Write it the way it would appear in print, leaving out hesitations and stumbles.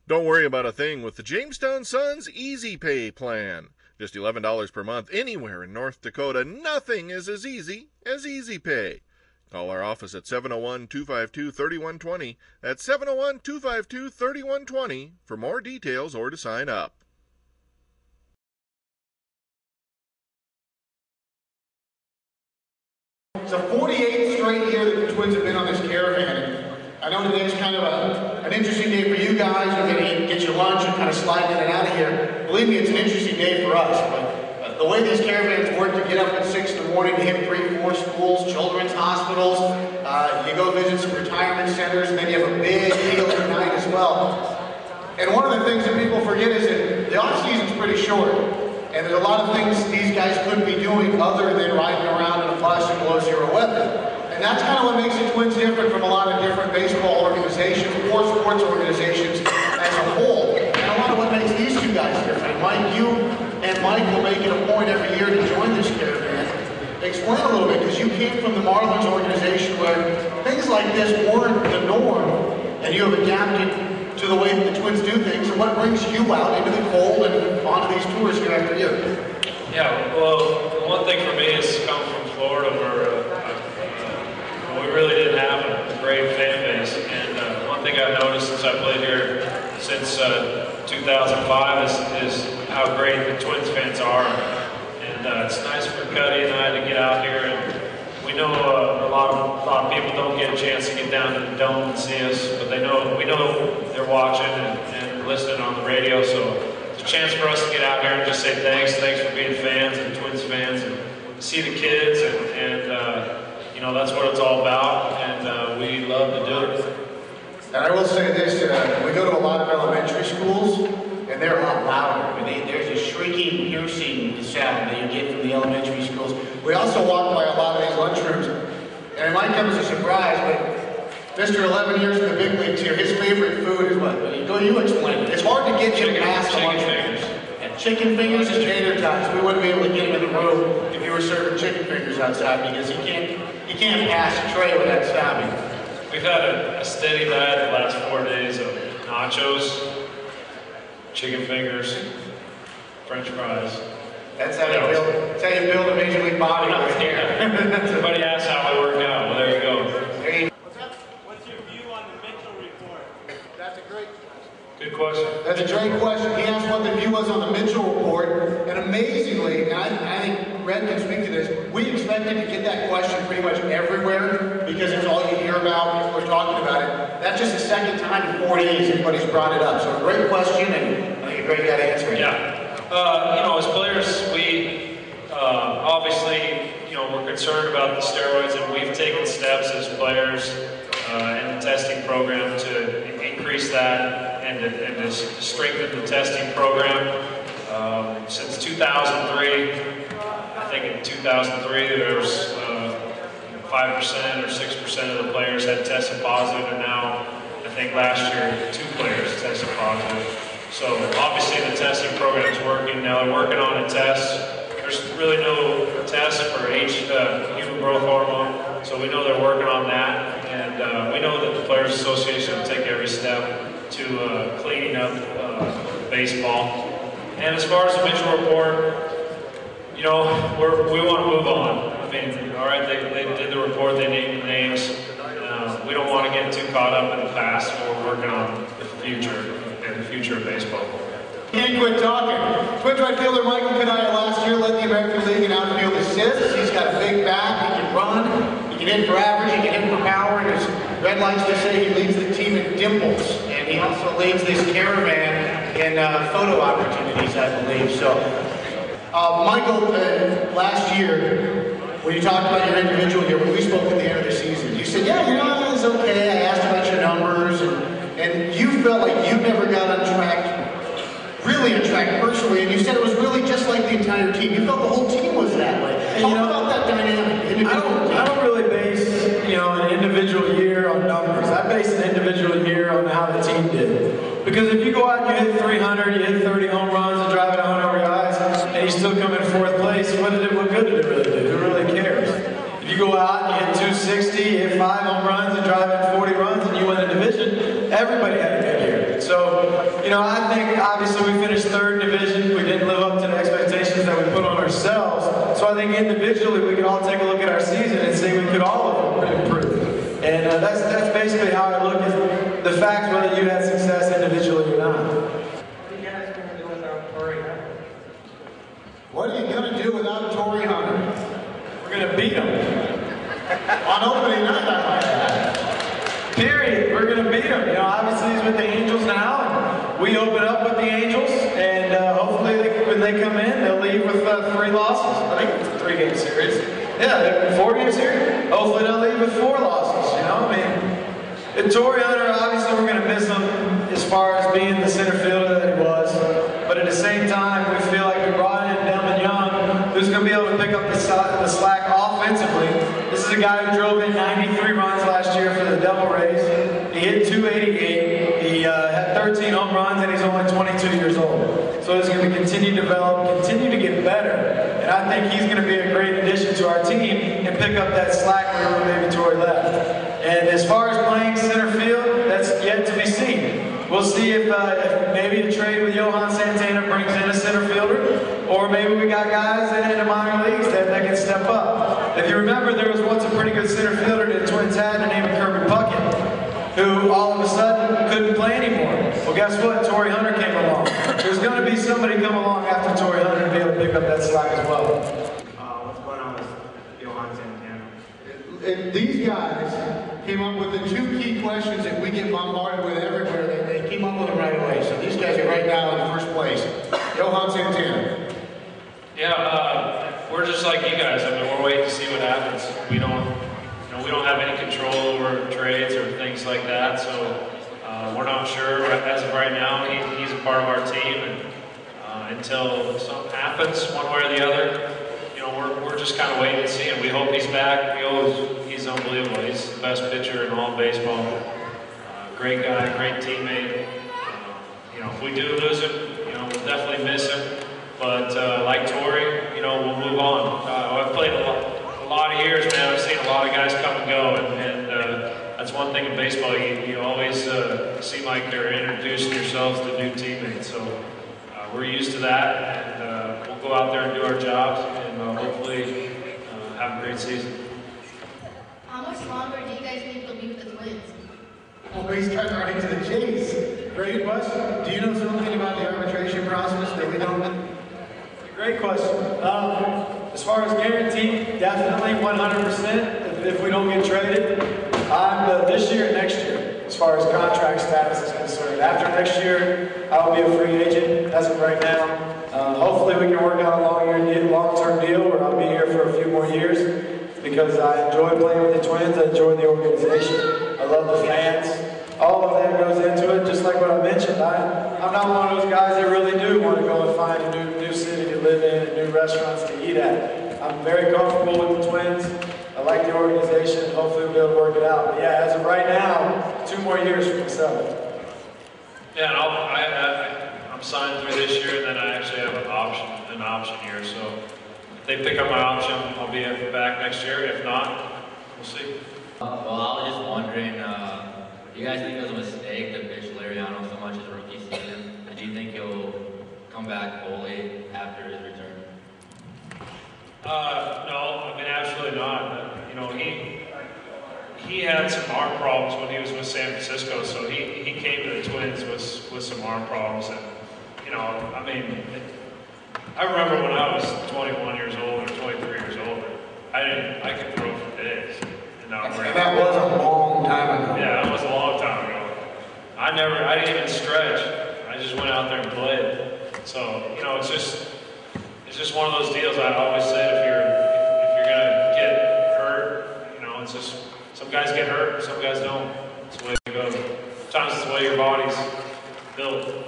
Don't worry about a thing with the Jamestown Suns Easy Pay plan. Just $11 per month anywhere in North Dakota. Nothing is as easy as Easy Pay. Call our office at 701-252-3120. That's 701-252-3120 for more details or to sign up. It's a 48th straight year that the Twins have been on this caravan. I know today's kind of an interesting day for you guys. You're going to get your lunch and kind of slide in and out of here. Believe me, it's an interesting day for us. But the way these caravans work, to get up at 6 in the morning to hit 3, 4 schools, children's hospitals, you go visit some retirement centers, and then you have a big deal tonight as well. And one of the things that people forget is that the off-season's pretty short. And there's a lot of things these guys couldn't be doing other than riding around in a bus and below zero weather. And that's kind of what makes the Twins different from a lot of different baseball organizations or sports organizations as a whole. And a lot of what makes these two guys different. Mike, you and Mike will make it a point every year to join this caravan. Explain a little bit, because you came from the Marlins organization where things like this weren't the norm, and you have adapted to the way that the Twins do things. And what brings you out into the cold and onto these tours year after year? Yeah, well, the one thing for me is coming from Florida, where we really didn't have a great fan base. And one thing I've noticed since I played here since 2005 is how great the Twins fans are. And it's nice for Cuddyer and I to get out here. And we know a lot of people don't get a chance to get down to the dome and see us, but we know they're watching and listening on the radio. So it's a chance for us to get out here and just say thanks for being fans and Twins fans, and see the kids, and you know, that's what it's all about, and we love to do it. And I will say this, we go to a lot of elementary schools, and they're a lot louder. I mean, there's a shrieking, piercing sound that you get from the elementary schools. We also walk by a lot of these lunchrooms, and it might come as a surprise, but Mr. 11 years in the big leagues here, his favorite food is what? You explain it. It's hard to get him past the lunchroom. Chicken fingers and tater tots. We wouldn't be able to get him in the room if you were serving chicken fingers outside, because you can't pass a tray without stopping. We've had a steady diet the last 4 days of nachos, chicken fingers, French fries. That's how you build a major league body right here. Everybody asks how I work out. Well, there you go. What's your view on the Mitchell report? That's a great Good question. That's a great question. He asked what the view was on the Mitchell report, and amazingly, and I think Red can speak to this, we expected to get that question pretty much everywhere, because it's all you hear about, people are talking about it. That's just the second time in 4 days anybody's brought it up. So a great question, and I think a great guy to answer it. Yeah. You know, as players, we obviously, you know, we're concerned about the steroids, and we've taken steps as players in the testing program to increase that and to strengthen the testing program. Since 2003, I think in 2003 there was 5% or 6% of the players had tested positive, and now I think last year 2 players tested positive. So obviously the testing program is working. Now they're working on a test. There's really no test for human growth hormone, so we know they're working on that, and we know that the Players Association will take every step to cleaning up baseball. And as far as the Mitchell report, you know, we want to move on. I mean, all right, they did the report, they named the names. We don't want to get too caught up in the past. We're working on the future and the future of baseball. Can't quit talking. Twins right fielder Michael Cuddyer last year led the American League in outfield assists. He's got a big bat, he can run, he can hit for average, he can hit for power, and as Red likes to say, he leads the team in dimples. And he also leads this caravan in photo opportunities, I believe. So, Michael, last year, when you talked about your individual year, when we spoke at the end of the season, you said, yeah, you know, it's okay, I asked about your numbers, and you felt like you never got on track, really on track personally, and you said it was really just like the entire team. You felt the whole team was that way. Talk about that dynamic. I don't really base, you know, an individual year on numbers. I base an individual year on how the team did. Because if you go out and you hit 300, you hit 30 home runs and drive it 100 guys, and you still come in 4th place, what good did it really do? Who really cares? If you go out and you hit 260, you hit 5 home runs and drive in 40 runs and you win a division, everybody had a good year. So So, you know, I think obviously we finished third in division. We didn't live up to the expectations that we put on ourselves. So I think individually we could all take a look at our season and say we could all improve. And that's basically how I look at the facts, whether you had success individually or not. What are you guys going to do without Torrey Hunter? What are you going to do without Torrey Hunter? We're going to beat them. On opening night, I might add. Period. We're going to beat them. You know, obviously he's with the Angels now, and we open up with the Angels, and hopefully when they come in, they'll leave with 3 losses. I think it's a 3-game series. Yeah, 4-game series. Hopefully they'll leave with 4 losses. You know, I mean, and Torrey Hunter, obviously we're going to miss him as far as being the center fielder that he was, but at the same time, we feel like we brought in Delvin Young, who's going to be able to pick up the slack offensively. This is a guy who drove in 93 runs last year for the Devil Rays. He hit 288. He had 13 home runs, and he's only 22 years old. So he's going to continue to develop, continue to get better, and I think he's going to be a great addition to our team and pick up that slack wherever maybe Torrey left. And as far as playing center field, that's yet to be seen. We'll see if maybe a trade with Johan Santana brings in a center fielder, or maybe we got guys in the minor leagues that can step up. If you remember, there was once a pretty good center fielder that the Twins had named Kirby Puckett, who all of a sudden couldn't play anymore. Well, guess what? Torrey Hunter came along. There's going to be somebody come along after Torrey Hunter to be able to pick up that slack as well. What's going on with Johan Santana? And these guys came up with the 2 key questions that we get bombarded with everywhere. They came up with them right away. So these guys are right now in first place. Johan Santana. Yeah, we're just like you guys. I mean, we're waiting to see what happens. We don't have any control over trades or things like that. So we're not sure as of right now. He's a part of our team, and until something happens, one way or the other, you know, we're just kind of waiting and seeing. We hope he's back. He's unbelievable. He's the best pitcher in all of baseball. Great guy, great teammate. You know, if we do lose him, you know, we'll definitely miss him. But like Torrey, you know, we'll move on. I've played a lot of years, man. I've seen a lot of guys come and go, and that's one thing in baseball. You always seem like you're introducing yourselves to new teammates. So we're used to that, and we'll go out there and do our jobs, and hopefully have a great season. How much longer do you guys think you'll be with the Twins? Well, he's cutting right to the chase. Great question. Do you know something about the arbitration process that we don't? Great question. As far as guaranteed, definitely 100% if we don't get traded. This year and next year, as far as contract status is concerned. After next year, I'll be a free agent as of right now. Hopefully we can work out a long-term deal where I'll be here for a few more years because I enjoy playing with the Twins. I enjoy the organization. I love the fans. All of that goes into it, just like what I mentioned. I'm not one of those guys that really do want to go and find a new city to live in and new restaurants to eat at. I'm very comfortable with the Twins. I like the organization. Hopefully we'll be able to work it out. But yeah, as of right now, 2 more years for myself. Yeah, and I'm signed through this year, and then I actually have an option year. So if they pick up my option, I'll be back next year. If not, we'll see. Well, I was just wondering, do you guys think it was a mistake to pitch Lariano so much his rookie season? And do you think he'll come back fully after his return? No, I mean, absolutely not. You know, he had some arm problems when he was with San Francisco, so he came to the Twins with some arm problems. And, you know, I mean, I remember when I was 21 years old or 23 years old, I could throw for days. And that was a long time ago. Yeah, that was a long time ago. I didn't even stretch. I just went out there and played. So, you know, it's just one of those deals. I always said if you're gonna get hurt, you know, it's just some guys get hurt, some guys don't. It's the way it goes. Sometimes it's the way your body's built.